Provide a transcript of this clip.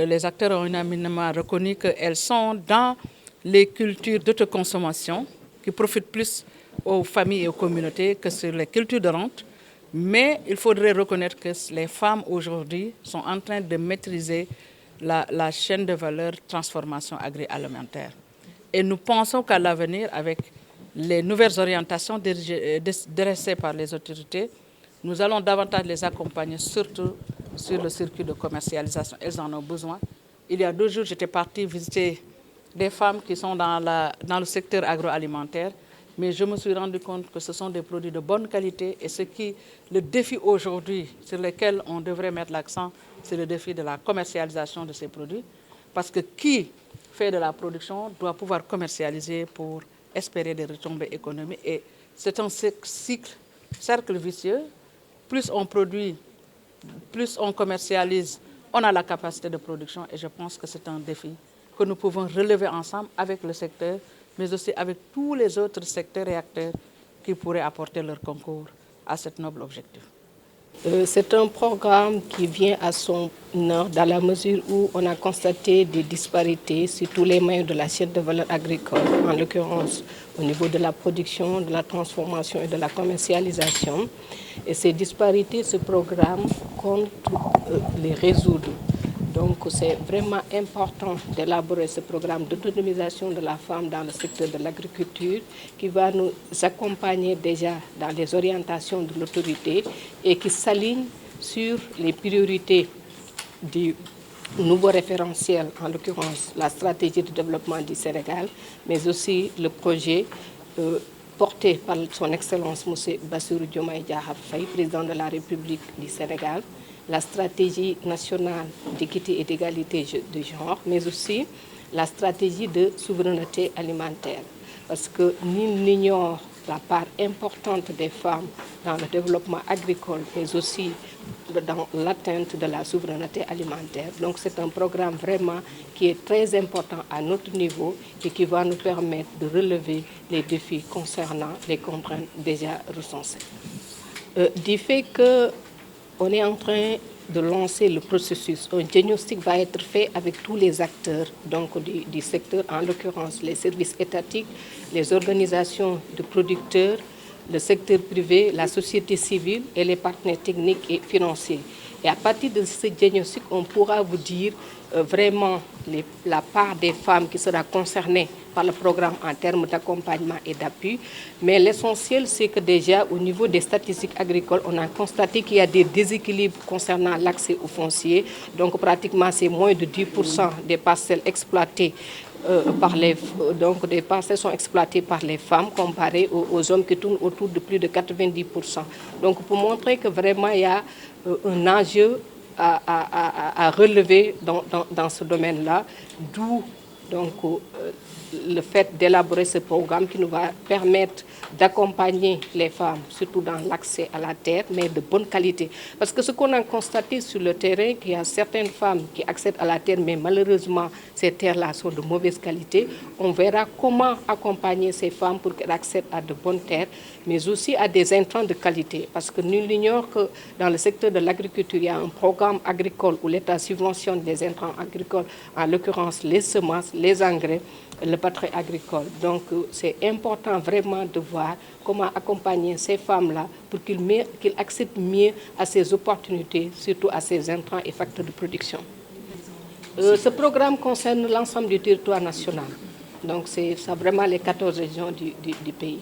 les acteurs ont unanimement reconnu qu'elles sont dans les cultures d'autoconsommation qui profitent plus aux familles et aux communautés que sur les cultures de rente. Mais il faudrait reconnaître que les femmes aujourd'hui sont en train de maîtriser la chaîne de valeur transformation agroalimentaire. Et nous pensons qu'à l'avenir, avec les nouvelles orientations dressées par les autorités, nous allons davantage les accompagner, surtout sur le circuit de commercialisation. Elles en ont besoin. Il y a 2 jours, j'étais partie visiter des femmes qui sont dans le secteur agroalimentaire, mais je me suis rendu compte que ce sont des produits de bonne qualité et le défi aujourd'hui sur lequel on devrait mettre l'accent, c'est le défi de la commercialisation de ces produits. Parce que qui fait de la production doit pouvoir commercialiser pour espérer des retombées économiques. Et c'est un cercle vicieux. Plus on produit, plus on commercialise, on a la capacité de production. Et je pense que c'est un défi que nous pouvons relever ensemble avec le secteur, mais aussi avec tous les autres secteurs et acteurs qui pourraient apporter leur concours à cet noble objectif. C'est un programme qui vient à son heure dans la mesure où on a constaté des disparités sur tous les maillots de la chaîne de valeur agricole, en l'occurrence au niveau de la production, de la transformation et de la commercialisation. Et ces disparités, ce programme compte les résoudre. Donc c'est vraiment important d'élaborer ce programme d'autonomisation de la femme dans le secteur de l'agriculture qui va nous accompagner déjà dans les orientations de l'autorité et qui s'aligne sur les priorités du nouveau référentiel, en l'occurrence la stratégie de développement du Sénégal, mais aussi le projet porté par son Excellence M. Bassirou Diomaye Diakhar Faye, président de la République du Sénégal, la stratégie nationale d'équité et d'égalité de genre, mais aussi la stratégie de souveraineté alimentaire. Parce que nul n'ignore la part importante des femmes dans le développement agricole, mais aussi dans l'atteinte de la souveraineté alimentaire. Donc c'est un programme vraiment qui est très important à notre niveau et qui va nous permettre de relever les défis concernant les contraintes déjà recensées. Du fait qu'on est en train de lancer le processus, un diagnostic va être fait avec tous les acteurs donc du secteur, en l'occurrence les services étatiques, les organisations de producteurs, le secteur privé, la société civile et les partenaires techniques et financiers. Et à partir de ce diagnostic, on pourra vous dire vraiment la part des femmes qui sera concernée par le programme en termes d'accompagnement et d'appui. Mais l'essentiel, c'est que déjà au niveau des statistiques agricoles, on a constaté qu'il y a des déséquilibres concernant l'accès au foncier. Donc pratiquement, c'est moins de 10% des parcelles exploitées donc des parcelles sont exploitées par les femmes comparées aux hommes qui tournent autour de plus de 90%. Donc pour montrer que vraiment il y a un enjeu à relever dans ce domaine-là, d'où donc le fait d'élaborer ce programme qui nous va permettre d'accompagner les femmes, surtout dans l'accès à la terre, mais de bonne qualité. Parce que ce qu'on a constaté sur le terrain, qu'il y a certaines femmes qui accèdent à la terre, mais malheureusement, ces terres-là sont de mauvaise qualité. On verra comment accompagner ces femmes pour qu'elles accèdent à de bonnes terres, mais aussi à des intrants de qualité. Parce que nul n'ignore que dans le secteur de l'agriculture, il y a un programme agricole où l'État subventionne des intrants agricoles, en l'occurrence les semences, les engrais, le batterie agricole. Donc c'est important vraiment de voir comment accompagner ces femmes-là pour qu'ils accèdent mieux à ces opportunités, surtout à ces intrants et facteurs de production. Ce programme concerne l'ensemble du territoire national. Donc c'est vraiment les 14 régions du pays.